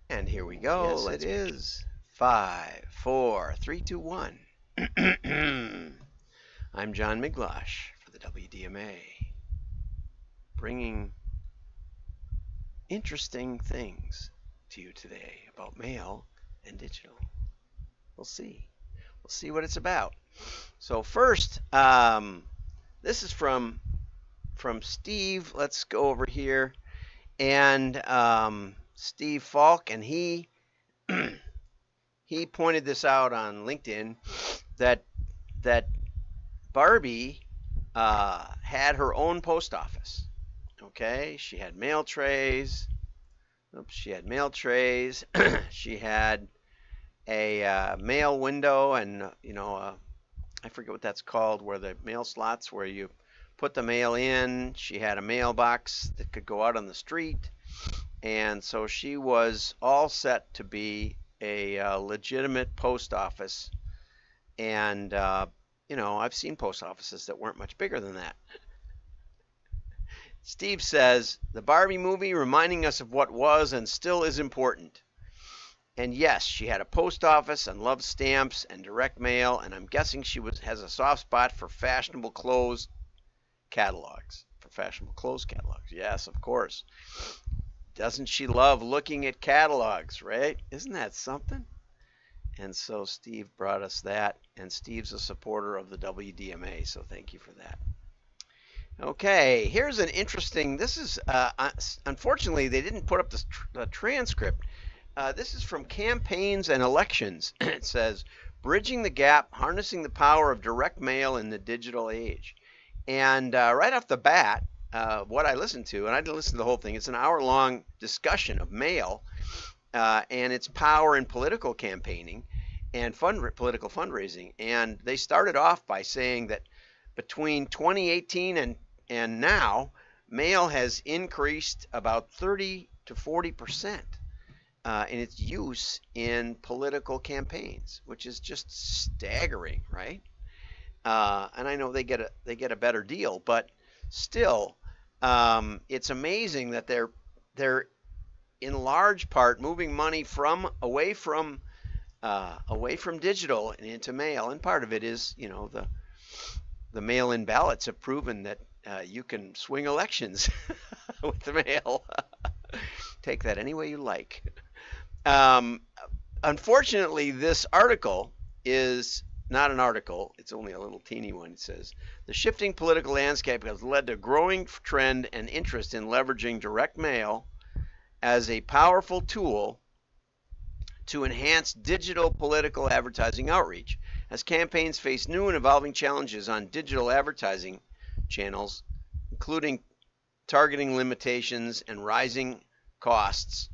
And here we go. Yes, Let's it begin. is. 5, 4, 3, 2, 1. I'm John Miglosh for the WDMA, bringing interesting things to you today about mail and digital. We'll see. We'll see what it's about. So first, this is from Steve. Let's go over here and Steve Falk, and he he pointed this out on LinkedIn that that Barbie had her own post office. Okay, she had mail trays. Oops, she had mail trays. She had a mail window, and I forget what that's called, where the mail slots where you put the mail in. She had a mailbox that could go out on the street, and so she was all set to be a legitimate post office. And I've seen post offices that weren't much bigger than that. Steve says, the Barbie movie reminding us of what was and still is important. And yes, she had a post office and loved stamps and direct mail, and I'm guessing she has a soft spot for fashionable clothes catalogs. For fashionable clothes catalogs. Yes, of course. Doesn't she love looking at catalogs, right? Isn't that something? And so Steve brought us that, and Steve's a supporter of the WDMA, so thank you for that. Okay, here's an interesting, this is, unfortunately, they didn't put up the transcript. This is from Campaigns and Elections. It says, Bridging the Gap, Harnessing the Power of Direct Mail in the Digital Age. And right off the bat, what I listened to, and I didn't listen to the whole thing, it's an hour-long discussion of mail and its power in political campaigning and political fundraising. And they started off by saying that between 2018 and now, mail has increased about 30 to 40% in its use in political campaigns, which is just staggering, right? And I know they get a better deal, but still, it's amazing that they're in large part moving money away from digital and into mail, and part of it is the mail-in ballots have proven that you can swing elections with the mail. Take that any way you like. Um, Unfortunately, this article is not an article. It's only a little teeny one. It says, the shifting political landscape has led to a growing trend and interest in leveraging direct mail as a powerful tool to enhance digital political advertising outreach. As campaigns face new and evolving challenges on digital advertising channels, including targeting limitations and rising costs,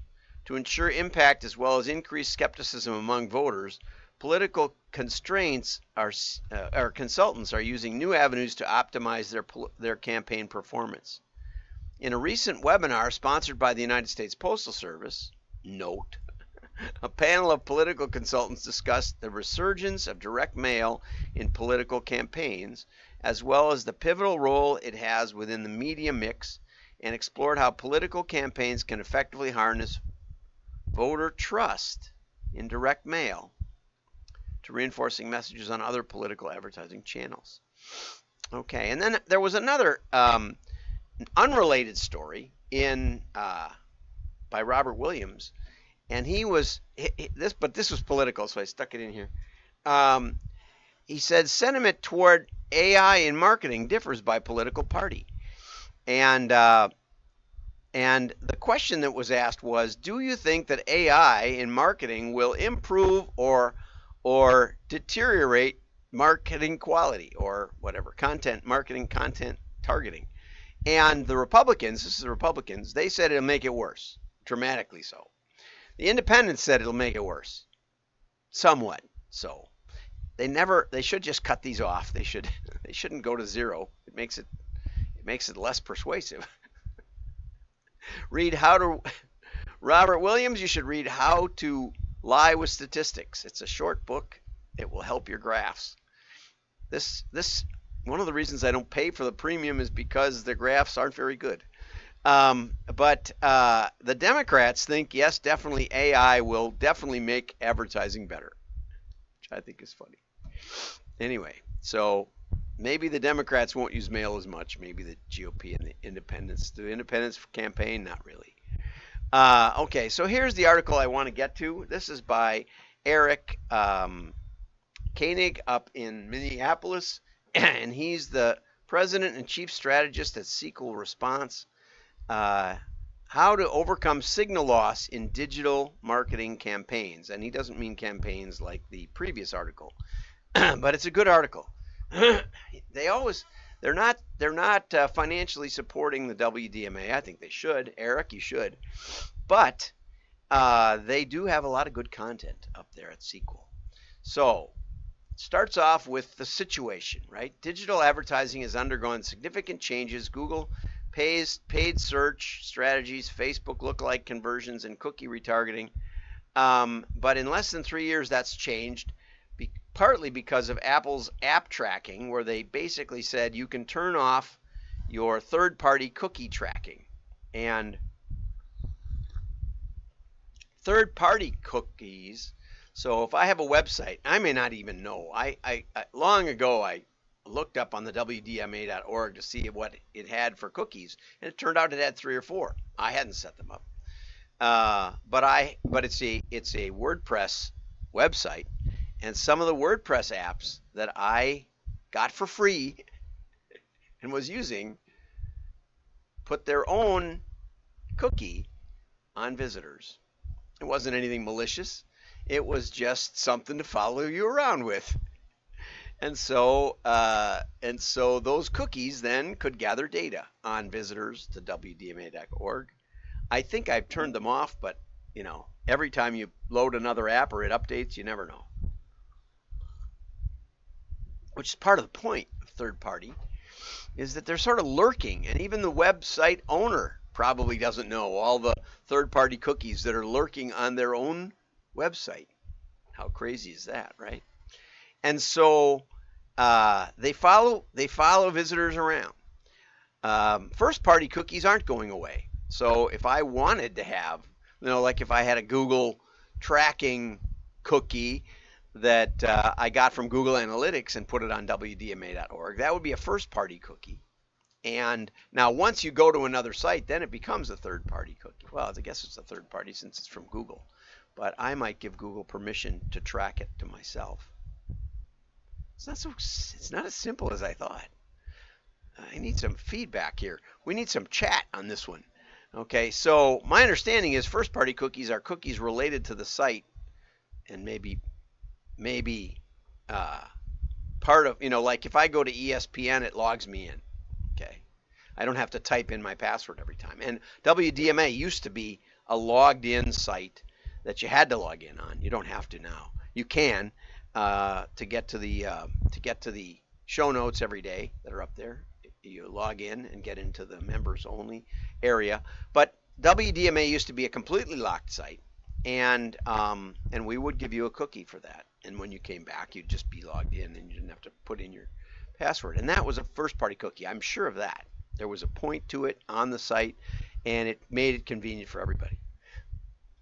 to ensure impact as well as increased skepticism among voters, political constraints or consultants are using new avenues to optimize their campaign performance. In a recent webinar sponsored by the United States Postal Service, note, a panel of political consultants discussed the resurgence of direct mail in political campaigns, as well as the pivotal role it has within the media mix, and explored how political campaigns can effectively harness voter trust in direct mail to reinforcing messages on other political advertising channels. Okay, and then there was another unrelated story by Robert Williams, and this was political, so I stuck it in here. He said sentiment toward AI in marketing differs by political party, and the question that was asked was, do you think that AI in marketing will improve or deteriorate marketing quality, or whatever, marketing content targeting? And the Republicans, they said it'll make it worse, dramatically so. The Independents said it'll make it worse, somewhat so. They should just cut these off. They shouldn't go to zero. It makes it less persuasive. Robert Williams, you should read How to Lie with Statistics. It's a short book. It will help your graphs. One of the reasons I don't pay for the premium is because the graphs aren't very good. But the Democrats think, yes, definitely AI will definitely make advertising better, which I think is funny. Anyway, so maybe the Democrats won't use mail as much. Maybe the GOP and the independents campaign, not really. Okay, so here's the article I want to get to. This is by Eric Koenig up in Minneapolis, and he's the president and chief strategist at SQL Response. How to overcome signal loss in digital marketing campaigns. And he doesn't mean campaigns like the previous article, but it's a good article. They're not financially supporting the WDMA. I think they should. Eric, you should. But they do have a lot of good content up there at SQL. So it starts off with the situation, right? Digital advertising has undergone significant changes. Google paid search strategies, Facebook lookalike conversions, and cookie retargeting. But in less than 3 years, that's changed, partly because of Apple's app tracking, where they basically said you can turn off your third-party cookie tracking. And third-party cookies, so if I have a website, I may not even know. I long ago, I looked up on the WDMA.org to see what it had for cookies, and it turned out it had 3 or 4. I hadn't set them up, but it's a WordPress website, and some of the WordPress apps that I got for free and was using put their own cookie on visitors. It wasn't anything malicious. It was just something to follow you around with. And so those cookies then could gather data on visitors to WDMA.org. I think I've turned them off, but every time you load another app or it updates, you never know. Which is part of the point of third party, is that they're sort of lurking, and even the website owner probably doesn't know all the third party cookies that are lurking on their own website. How crazy is that, right? And so they follow visitors around. First-party cookies aren't going away. So if I wanted to have, like if I had a Google tracking cookie that I got from Google Analytics and put it on WDMA.org, that would be a first-party cookie. And now once you go to another site, then it becomes a third-party cookie. Well, I guess it's a third party since it's from Google. But I might give Google permission to track it to myself. It's not as simple as I thought. I need some feedback here. We need some chat on this one. Okay, so my understanding is first-party cookies are cookies related to the site, and maybe part of, like if I go to ESPN, it logs me in. Okay, I don't have to type in my password every time. And WDMA used to be a logged-in site that you had to log in on. You don't have to now. You can to get to the show notes every day that are up there. You log in and get into the members only area. But WDMA used to be a completely locked site, and we would give you a cookie for that. And when you came back, you'd just be logged in and you didn't have to put in your password. And that was a first-party cookie. I'm sure of that. There was a point to it on the site, and it made it convenient for everybody.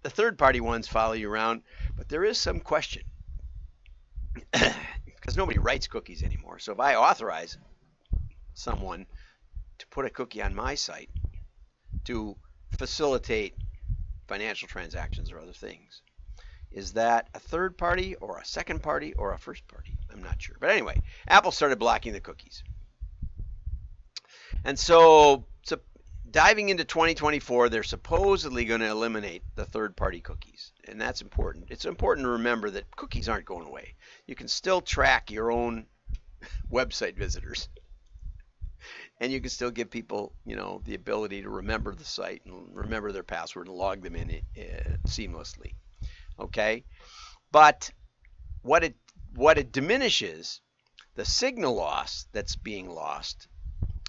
The third-party ones follow you around, but there is some question because nobody writes cookies anymore. So if I authorize someone to put a cookie on my site to facilitate financial transactions or other things, is that a third party or a second party or a first party? I'm not sure. But anyway, Apple started blocking the cookies. And so diving into 2024, they're supposedly going to eliminate the third-party cookies, and that's important. It's important to remember that cookies aren't going away. You can still track your own website visitors, and you can still give people, the ability to remember the site and remember their password and log them in seamlessly. Okay, but what it diminishes, the signal loss that's being lost,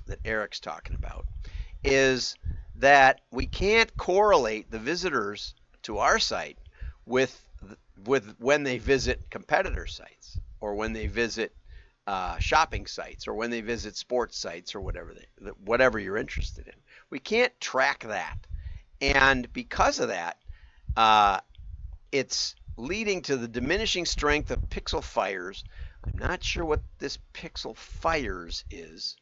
that Eric's talking about, is that we can't correlate the visitors to our site with when they visit competitor sites or when they visit shopping sites or when they visit sports sites or whatever you're interested in. We can't track that, and because of that, uh, it's leading to the diminishing strength of pixel fires. I'm not sure what this pixel fires is.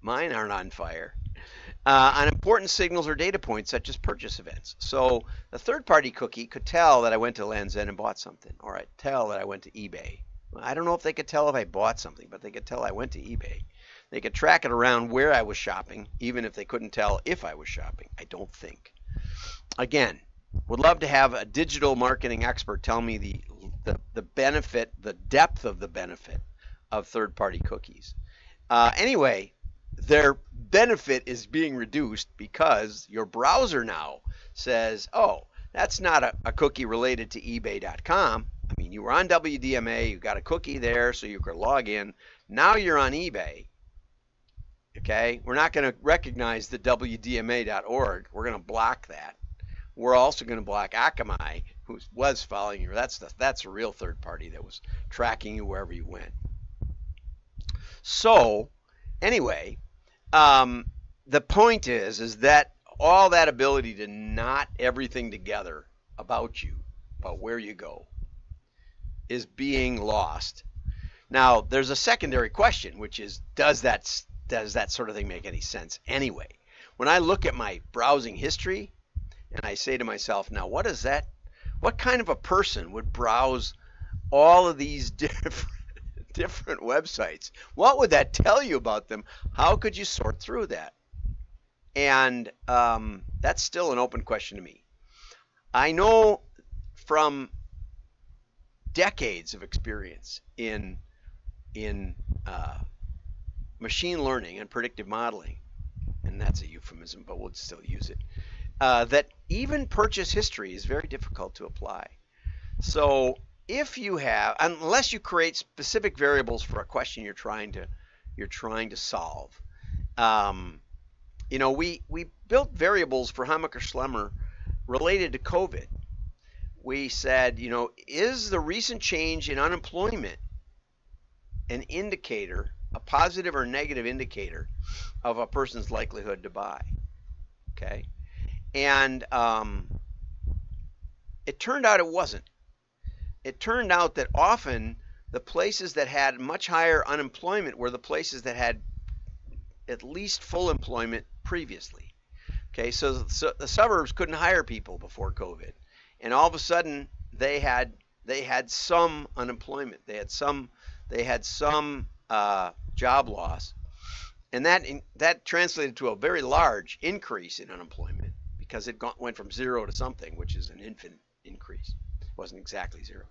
Mine aren't on fire. On important signals or data points such as purchase events. So the third-party cookie could tell that I went to Land's End and bought something, or I'd tell that I went to eBay. I don't know if they could tell if I bought something, but they could tell I went to eBay. They could track it around where I was shopping, even if they couldn't tell if I was shopping. I don't think. Again, would love to have a digital marketing expert tell me the benefit, the depth of the benefit of third-party cookies. Anyway, their benefit is being reduced because your browser now says, oh, that's not a cookie related to ebay.com. I mean, you were on WDMA, you got a cookie there so you could log in. Now you're on eBay. Okay, we're not going to recognize the WDMA.org. We're going to block that. We're also going to block Akamai, who was following you. That's a real third party that was tracking you wherever you went. So, anyway, the point is that all that ability to knot everything together about you, about where you go, is being lost. Now, there's a secondary question, which is, does that sort of thing make any sense anyway? When I look at my browsing history and I say to myself, now what kind of a person would browse all of these different websites? What would that tell you about them? How could you sort through that? And that's still an open question to me. I know from decades of experience in machine learning and predictive modeling, and that's a euphemism, but we'll still use it, that even purchase history is very difficult to apply. So if you have, unless you create specific variables for a question you're trying to solve, we built variables for Hammacher Schlemmer related to COVID. We said, is the recent change in unemployment an indicator, a positive or negative indicator of a person's likelihood to buy? Okay, and it turned out it wasn't. It turned out that often the places that had much higher unemployment were the places that had at least full employment previously. Okay, so the suburbs couldn't hire people before COVID, and all of a sudden they had some unemployment. They had some job loss, and that translated to a very large increase in unemployment because it went from 0 to something, which is an infinite increase. It wasn't exactly 0.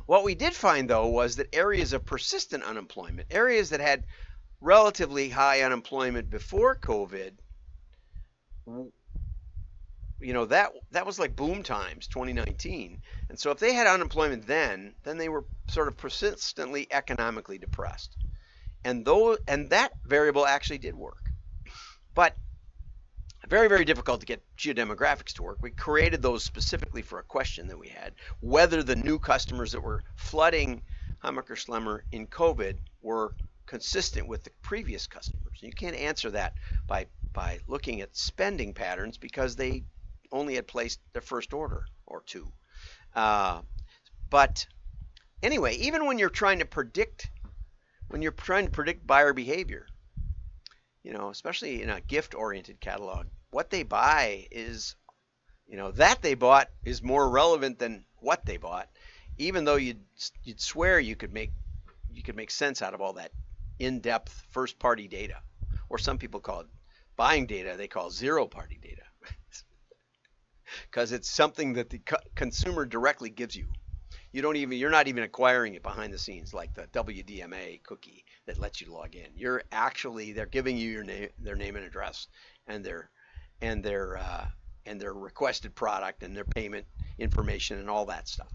What we did find, though, was that areas of persistent unemployment, areas that had relatively high unemployment before COVID, that was like boom times, 2019. And so if they had unemployment then they were sort of persistently economically depressed. And that variable actually did work. But very, very difficult to get geodemographics to work. We created those specifically for a question that we had, whether the new customers that were flooding Hammacher Schlemmer in COVID were consistent with the previous customers. You can't answer that by looking at spending patterns because they only had placed their first order or two. But anyway, even when you're trying to predict buyer behavior, especially in a gift-oriented catalog, what they buy is, that they bought is more relevant than what they bought, even though you'd swear you could make sense out of all that in-depth first-party data, or some people call it buying data. They call zero-party data because it's something that the consumer directly gives you. You're not even acquiring it behind the scenes like the WDMA cookie that lets you log in. They're giving you their name and address and their requested product and their payment information and all that stuff.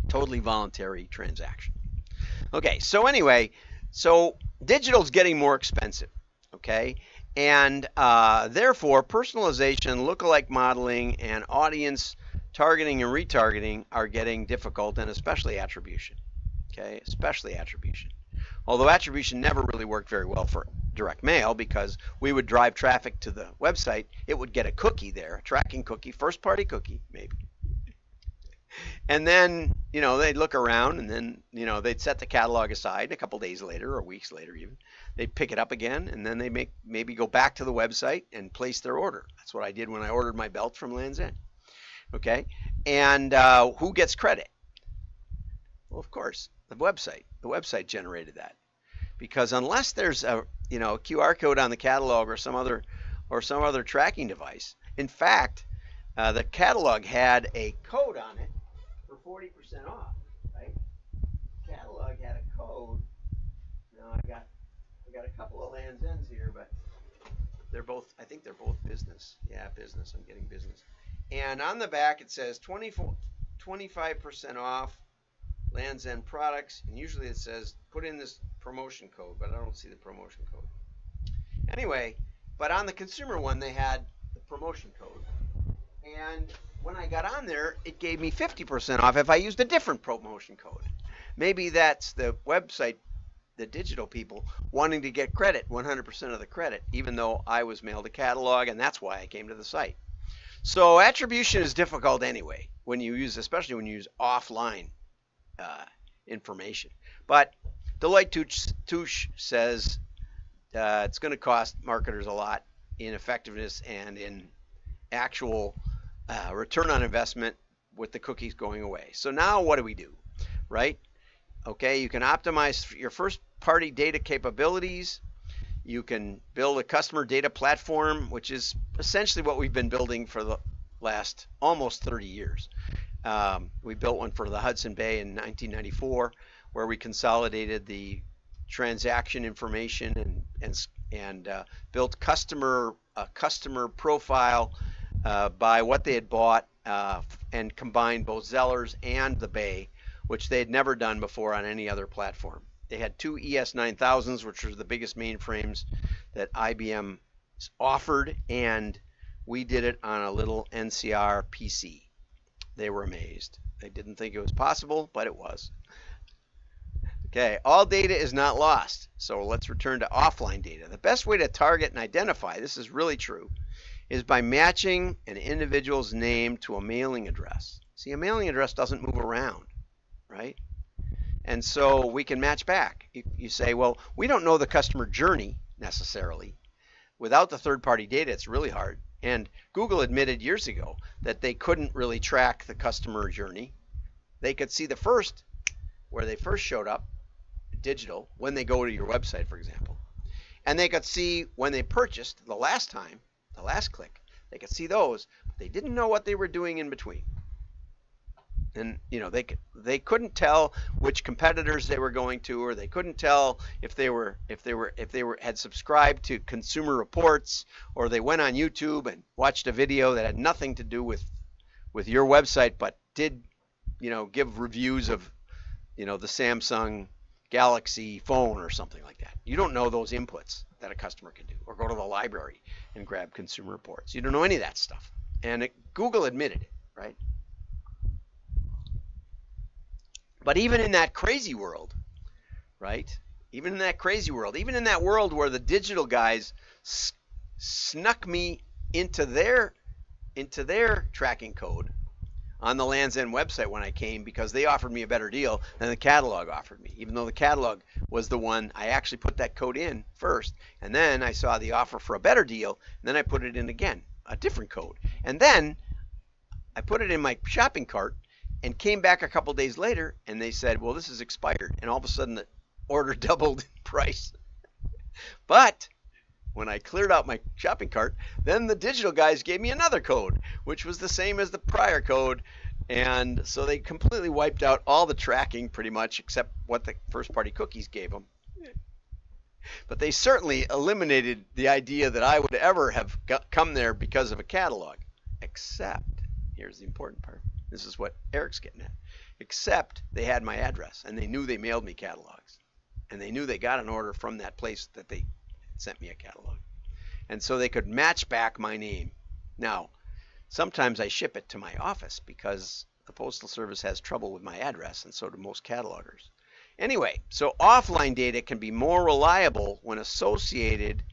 Totally voluntary transaction. Okay, so anyway, digital's getting more expensive. Okay, and therefore personalization, lookalike modeling, and audience targeting and retargeting are getting difficult, and especially attribution. Okay, especially attribution. Although attribution never really worked very well for direct mail, because we would drive traffic to the website, it would get a cookie there, a tracking cookie, first party cookie maybe. And then, they'd look around, and then, they'd set the catalog aside. A couple days later or weeks later even, they'd pick it up again, and then they maybe go back to the website and place their order. That's what I did when I ordered my belt from Land's End. Okay, and who gets credit? Well, of course, the website. The website generated that, because unless there's a QR code on the catalog or some other tracking device. In fact, the catalog had a code on it for 40% off. Right? Catalog had a code. Now I got a couple of Land's Ends here, but I think they're both business. Yeah, business. I'm getting business. And on the back it says 25% off Land's End products, and usually it says put in this promotion code, but I don't see the promotion code. Anyway, but on the consumer one they had the promotion code, and when I got on there it gave me 50% off if I used a different promotion code. Maybe that's the website, the digital people wanting to get credit, 100% of the credit, even though I was mailed a catalog, and that's why I came to the site. So attribution is difficult anyway, especially when you use offline information. But Deloitte Touche says it's going to cost marketers a lot in effectiveness and in actual return on investment with the cookies going away. So now what do we do, right? Okay, you can optimize your first party data capabilities. You can build a customer data platform, which is essentially what we've been building for the last almost 30 years. We built one for the Hudson Bay in 1994, where we consolidated the transaction information and built a customer profile by what they had bought, and combined both Zellers and the Bay, which they had never done before on any other platform. They had two ES9000s, which were the biggest mainframes that IBM offered, and we did it on a little NCR PC. They were amazed. They didn't think it was possible, but it was. Okay, all data is not lost. So let's return to offline data. The best way to target and identify, this is really true, is by matching an individual's name to a mailing address. See, a mailing address doesn't move around, right? And so we can match back. You say, well, we don't know the customer journey necessarily. Without the third-party data, it's really hard. And Google admitted years ago that they couldn't really track the customer journey. They could see where they first showed up, digital, when they go to your website, for example. And they could see when they purchased the last time, the last click. They could see those, but they didn't know what they were doing in between. And they couldn't tell which competitors they were going to, or they couldn't tell if they had subscribed to Consumer Reports, or they went on YouTube and watched a video that had nothing to do with your website, but did give reviews of the Samsung Galaxy phone or something like that. You don't know those inputs that a customer can do, or go to the library and grab Consumer Reports. You don't know any of that stuff, and Google admitted it, right? But even in that crazy world, right? Even in that world where the digital guys snuck me into their tracking code on the Land's End website when I came, because they offered me a better deal than the catalog offered me, even though the catalog was the one I actually put that code in first, and then I saw the offer for a better deal, and then I put it in again, a different code, and then I put it in my shopping cart and came back a couple days later, and they said, well, this is expired, and all of a sudden the order doubled in price. But when I cleared out my shopping cart, then the digital guys gave me another code, which was the same as the prior code, and so they completely wiped out all the tracking pretty much, except what the first party cookies gave them. But they certainly eliminated the idea that I would ever have come there because of a catalog, except, here's the important part, this is what Eric's getting at, except they had my address, and they knew they mailed me catalogs, and they knew they got an order from that place that they sent me a catalog, and so they could match back my name. Now, Sometimes I ship it to my office because the Postal Service has trouble with my address, and so do most catalogers. Anyway, so offline data can be more reliable when associated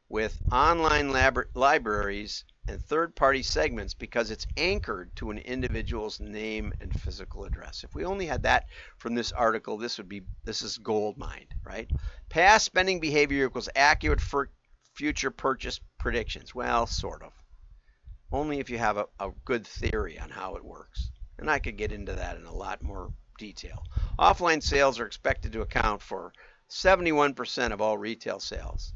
with online libraries and third-party segments because it's anchored to an individual's name and physical address. If we only had that from this article, this is gold mine, right? Past spending behavior equals accurate for future purchase predictions. Well, sort of. Only if you have a good theory on how it works. And I could get into that in a lot more detail. Offline sales are expected to account for 71% of all retail sales.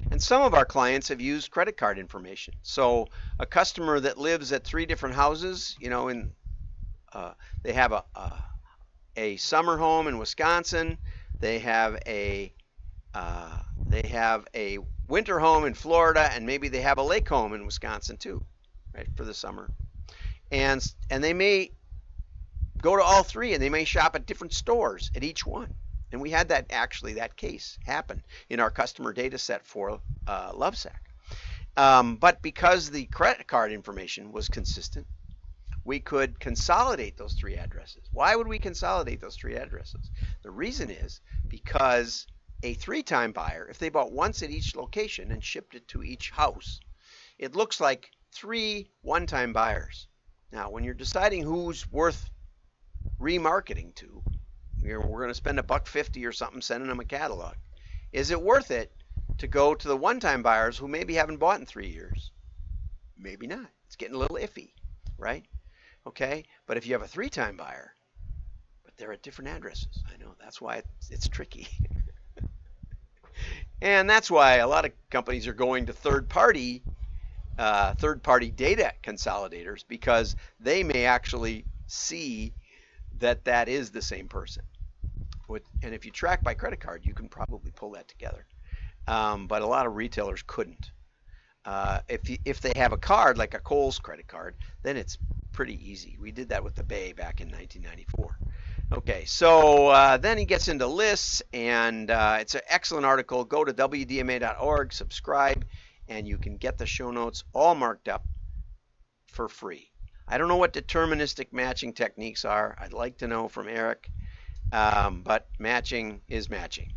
And some of our clients have used credit card information. So a customer that lives at 3 different houses, they have a summer home in Wisconsin, they have a winter home in Florida, and maybe they have a lake home in Wisconsin too, right, for the summer. And they may go to all 3, and they may shop at different stores at each one. And we had that case happen in our customer data set for Lovesac. But because the credit card information was consistent, we could consolidate those 3 addresses. Why would we consolidate those 3 addresses? The reason is because a 3-time buyer, if they bought once at each location and shipped it to each house, it looks like 3 one-time buyers. Now, when you're deciding who's worth remarketing to, we're going to spend $1.50 or something sending them a catalog. Is it worth it to go to the one-time buyers who maybe haven't bought in 3 years? Maybe not. It's getting a little iffy, right? Okay, but if you have a 3-time buyer, but they're at different addresses, I know that's why it's tricky. And that's why a lot of companies are going to third-party data consolidators, because they may actually see that is the same person. And if you track by credit card, you can probably pull that together. But a lot of retailers couldn't. If they have a card, like a Kohl's credit card, then it's pretty easy. We did that with the Bay back in 1994. Okay, so then he gets into lists, and it's an excellent article. Go to wdma.org, subscribe, and you can get the show notes all marked up for free. I don't know what deterministic matching techniques are. I'd like to know from Eric, but matching is matching.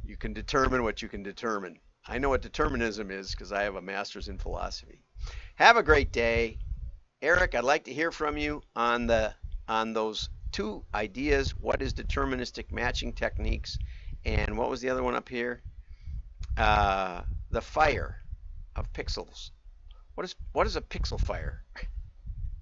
You can determine what you can determine. I know what determinism is because I have a master's in philosophy. Have a great day. Eric, I'd like to hear from you on those 2 ideas. What is deterministic matching techniques? And what was the other one up here? The fire of pixels. What is a pixel fire?